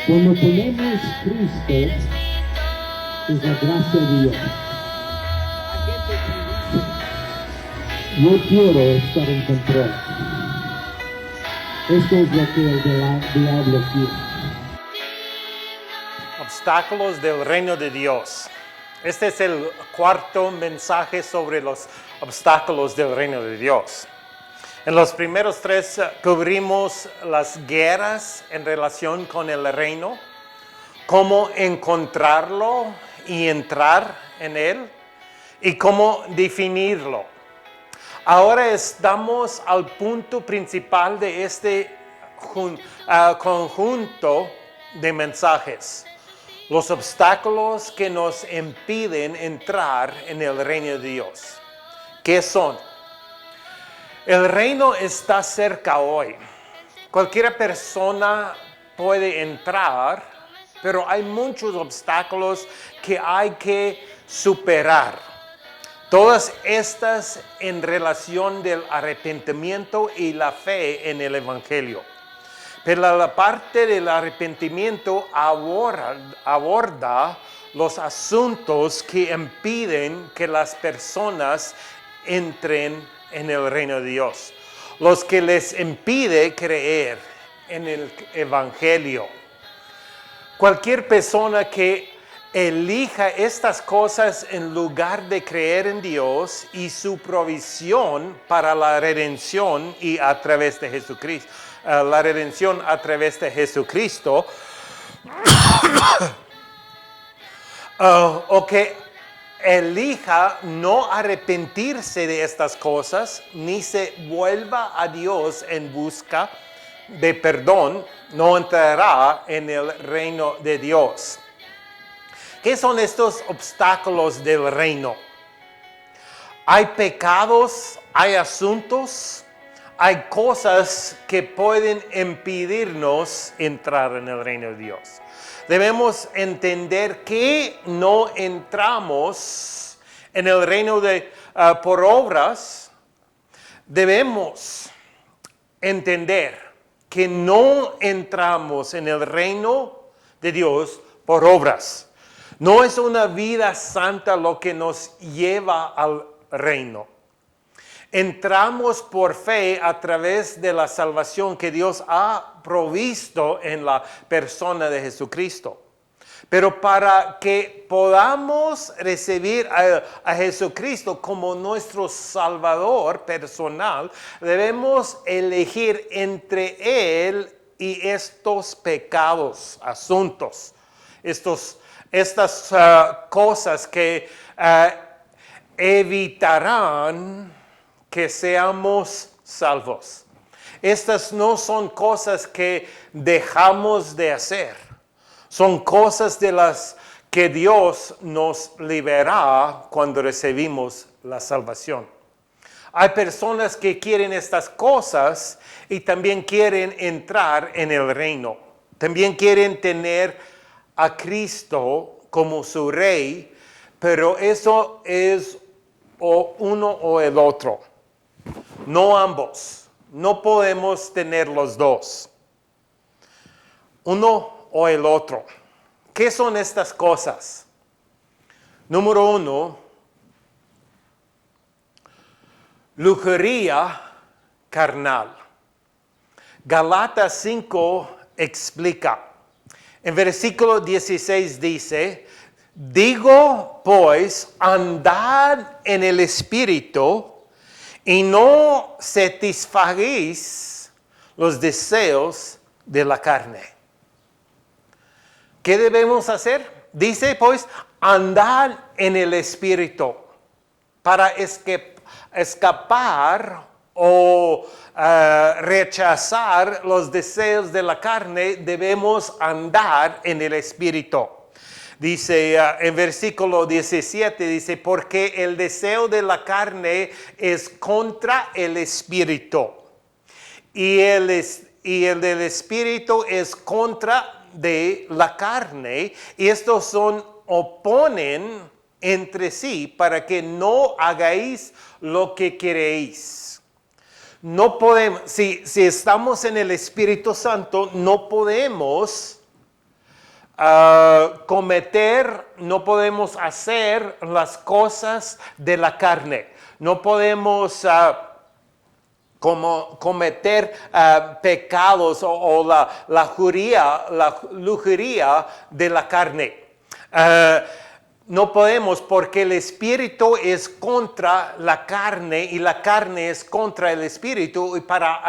Cuando ponemos Cristo, es la gracia de Dios. Yo quiero estar en control. Esto es lo que el diablo quiere. Obstáculos del reino de Dios. Este es el cuarto mensaje sobre los obstáculos del reino de Dios. En los primeros tres cubrimos las guerras en relación con el reino, cómo encontrarlo y entrar en él, y cómo definirlo. Ahora estamos al punto principal de este conjunto de mensajes. Los obstáculos que nos impiden entrar en el reino de Dios. ¿Qué son? El reino está cerca hoy. Cualquier persona puede entrar, pero hay muchos obstáculos que hay que superar. Todas estas en relación del arrepentimiento y la fe en el Evangelio. Pero la parte del arrepentimiento aborda los asuntos que impiden que las personas entren en el reino de Dios. Los que les impide creer en el Evangelio. Cualquier persona que elija estas cosas en lugar de creer en Dios y su provisión para la redención y a través de Jesucristo, la redención a través de Jesucristo, o que elija no arrepentirse de estas cosas, ni se vuelva a Dios en busca de perdón, no entrará en el reino de Dios. ¿Qué son estos obstáculos del reino? Hay pecados, hay asuntos, hay cosas que pueden impedirnos entrar en el reino de Dios. Debemos entender que no entramos en el reino por obras. Debemos entender que no entramos en el reino de Dios por obras. No es una vida santa lo que nos lleva al reino. Entramos por fe a través de la salvación que Dios ha provisto en la persona de Jesucristo. Pero para que podamos recibir a Jesucristo como nuestro Salvador personal, debemos elegir entre Él y estos pecados, asuntos, estas cosas que evitarán que seamos salvos. Estas no son cosas que dejamos de hacer. Son cosas de las que Dios nos libera cuando recibimos la salvación. Hay personas que quieren estas cosas y también quieren entrar en el reino. También quieren tener a Cristo como su rey, pero eso es o uno o el otro. No ambos. No podemos tener los dos. Uno o el otro. ¿Qué son estas cosas? Número 1, lujuria carnal. Galatas 5 explica. En versículo 16 dice, digo pues, andad en el Espíritu y no satisfagáis los deseos de la carne. ¿Qué debemos hacer? Dice pues, andad en el Espíritu para escapar o rechazar los deseos de la carne. Debemos andar en el Espíritu. Dice en versículo 17, dice, porque el deseo de la carne es contra el Espíritu. Y el del Espíritu es contra de la carne. Y estos oponen entre sí para que no hagáis lo que queréis. No podemos, si estamos en el Espíritu Santo, no podemos cometer, no podemos hacer las cosas de la carne. No podemos cometer pecados o la lujuria de la carne. No podemos porque el espíritu es contra la carne y la carne es contra el espíritu, y para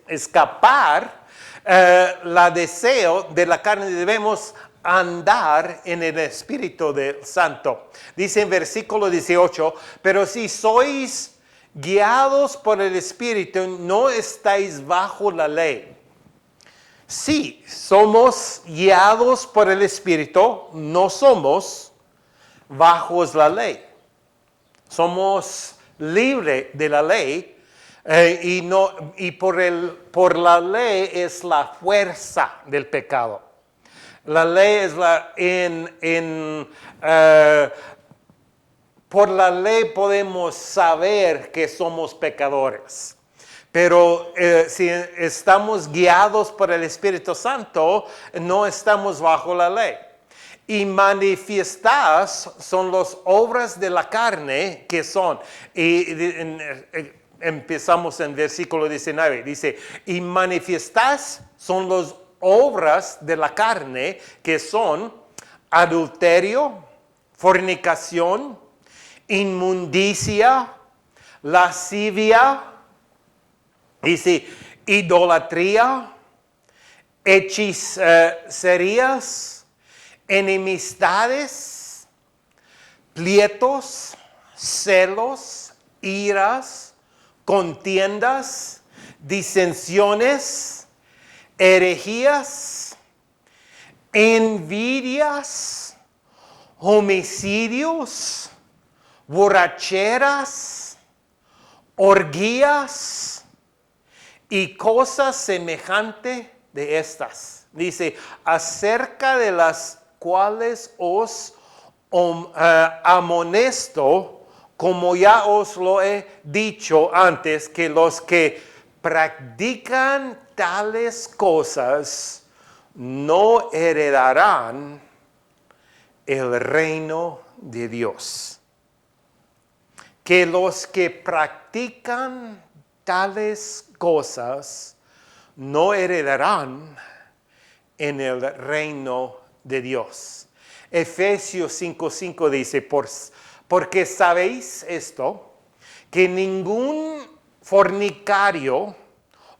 escapar la deseo de la carne debemos andar en el Espíritu del Santo. Dice en versículo 18, pero si sois guiados por el Espíritu, no estáis bajo la ley. Si somos guiados por el Espíritu, no somos bajo la ley. Somos libres de la ley. Y por la ley es la fuerza del pecado. La ley es por la ley podemos saber que somos pecadores. Pero si estamos guiados por el Espíritu Santo, no estamos bajo la ley. Y manifiestas son las obras de la carne que son. Empezamos en versículo 19, dice, y manifiestas son las obras de la carne que son adulterio, fornicación, inmundicia, lascivia, dice, idolatría, hechicerías, enemistades, pleitos, celos, iras, contiendas, disensiones, herejías, envidias, homicidios, borracheras, orgías y cosas semejantes de estas. Dice, acerca de las cuales os amonesto, como ya os lo he dicho antes, que los que practican tales cosas no heredarán el reino de Dios. Que los que practican tales cosas no heredarán en el reino de Dios. Efesios 5:5 dice, porque sabéis esto, que ningún fornicario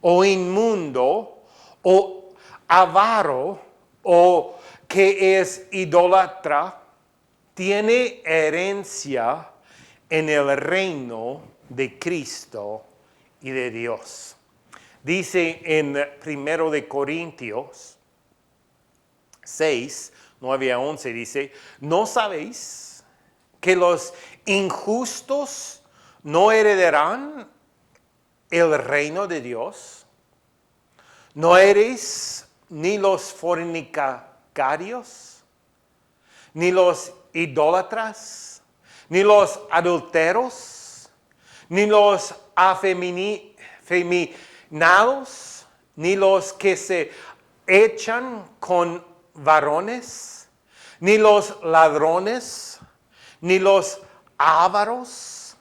o inmundo o avaro o que es idólatra tiene herencia en el reino de Cristo y de Dios. Dice en 1 de Corintios 6, 9 a 11, dice, ¿no sabéis que los injustos no heredarán el reino de Dios? ¿No eres ni los fornicarios, ni los idólatras, ni los adúlteros, ni los afeminados, ni los que se echan con varones, ni los ladrones, ni los ávaros,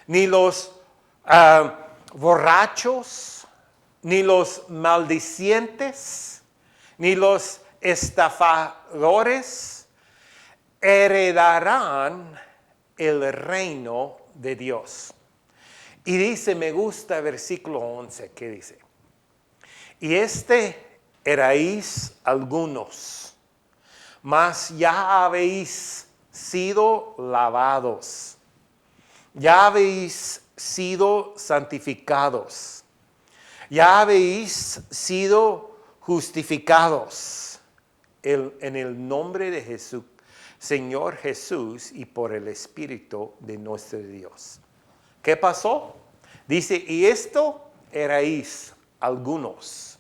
ni los borrachos, ni los maldicientes, ni los estafadores heredarán el reino de Dios. Y dice, me gusta versículo 11, que dice, y erais algunos, mas ya habéis sido lavados, ya habéis sido santificados, ya habéis sido justificados en el nombre de Jesús, Señor Jesús, y por el Espíritu de nuestro Dios. ¿Qué pasó? Dice, y esto erais algunos.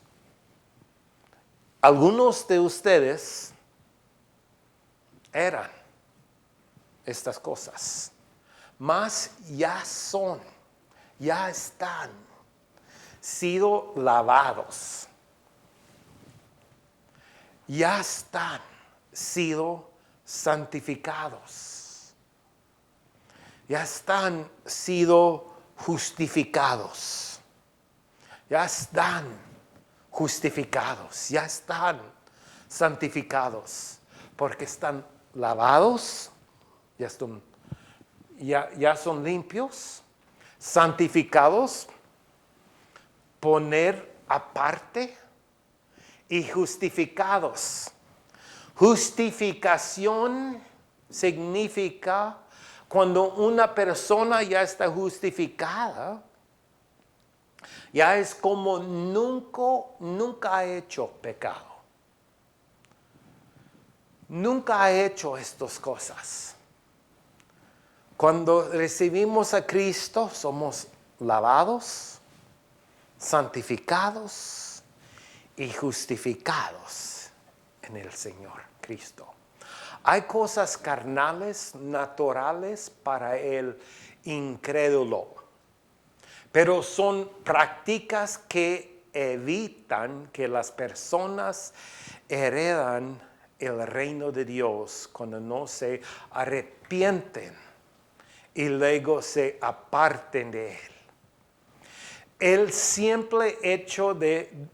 Algunos de ustedes eran estas cosas, mas ya están sido lavados, ya están sido santificados. Ya están sido justificados. Ya están justificados. Ya están santificados. Porque están lavados. Ya son limpios. Santificados. Poner aparte. Y justificados. Justificación significa cuando una persona ya está justificada, ya es como nunca ha hecho pecado. Nunca ha hecho estas cosas. Cuando recibimos a Cristo, somos lavados, santificados y justificados en el Señor Cristo. Hay cosas carnales, naturales para el incrédulo, pero son prácticas que evitan que las personas heredan el reino de Dios cuando no se arrepienten y luego se aparten de Él. El simple hecho de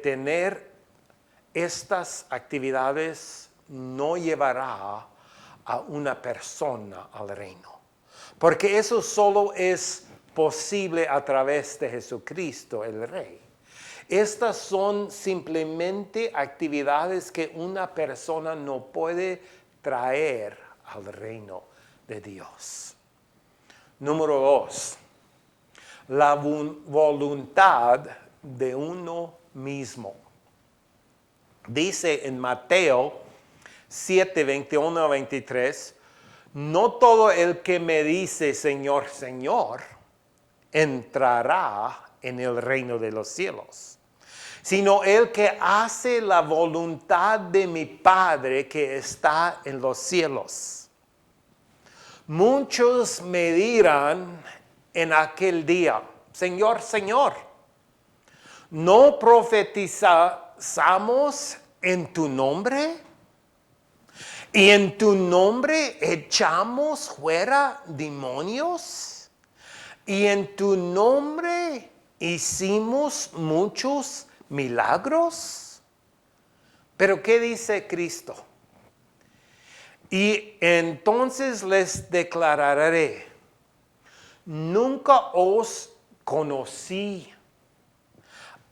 tener estas actividades no llevará a una persona al reino. Porque eso solo es posible a través de Jesucristo, el Rey. Estas son simplemente actividades que una persona no puede traer al reino de Dios. Número 2. La voluntad de uno mismo. Dice en Mateo 7, 21 a 23, no todo el que me dice Señor, Señor, entrará en el reino de los cielos, sino el que hace la voluntad de mi Padre que está en los cielos. Muchos me dirán en aquel día, Señor, Señor, ¿no profetizamos en tu nombre? ¿Y en tu nombre echamos fuera demonios? ¿Y en tu nombre hicimos muchos milagros? Pero ¿qué dice Cristo? Y entonces les declararé, nunca os conocí,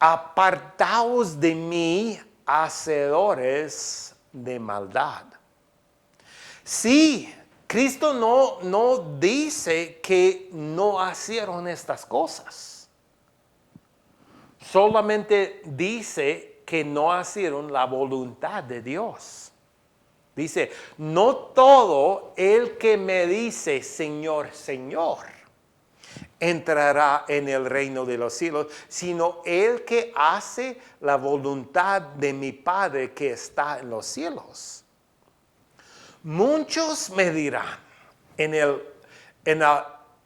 apartaos de mí, hacedores de maldad. Sí, Cristo no dice que no hicieron estas cosas. Solamente dice que no hicieron la voluntad de Dios. Dice, no todo el que me dice Señor, Señor, entrará en el reino de los cielos, sino el que hace la voluntad de mi Padre que está en los cielos. Muchos me dirán en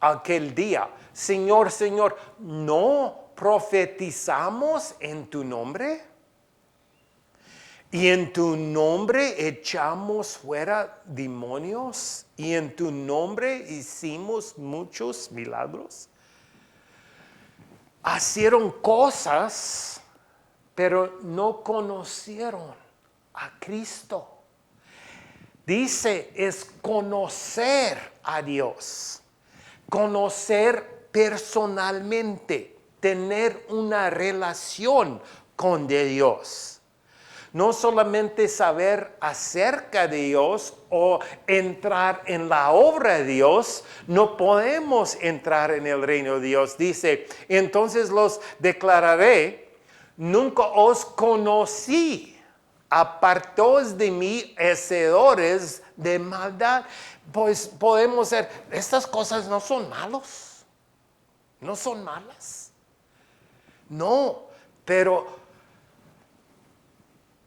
aquel día, Señor, Señor, ¿no profetizamos en tu nombre? ¿Y en tu nombre echamos fuera demonios? ¿Y en tu nombre hicimos muchos milagros? Hicieron cosas, pero no conocieron a Cristo. Dice, es conocer a Dios, conocer personalmente, tener una relación con Dios. No solamente saber acerca de Dios o entrar en la obra de Dios, no podemos entrar en el reino de Dios. Dice, entonces los declararé, nunca os conocí. Apartaos de mí, hacedores de maldad. Pues podemos ser, estas cosas no son malos, no son malas. No, pero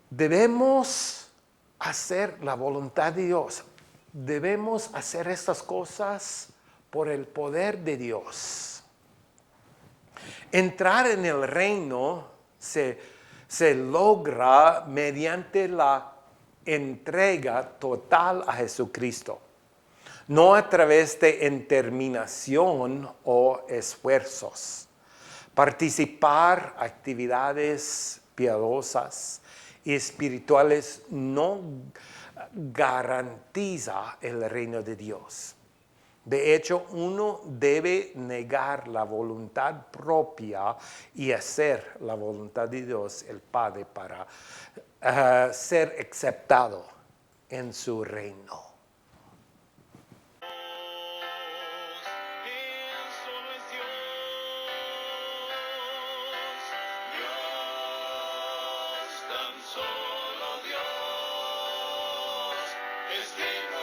debemos hacer la voluntad de Dios. Debemos hacer estas cosas por el poder de Dios. Entrar en el reino se logra mediante la entrega total a Jesucristo, no a través de determinación o esfuerzos. Participar en actividades piadosas y espirituales no garantiza el reino de Dios. De hecho, uno debe negar la voluntad propia y hacer la voluntad de Dios, el Padre, para ser aceptado en su reino. Él solo es Dios, tan solo Dios es digno.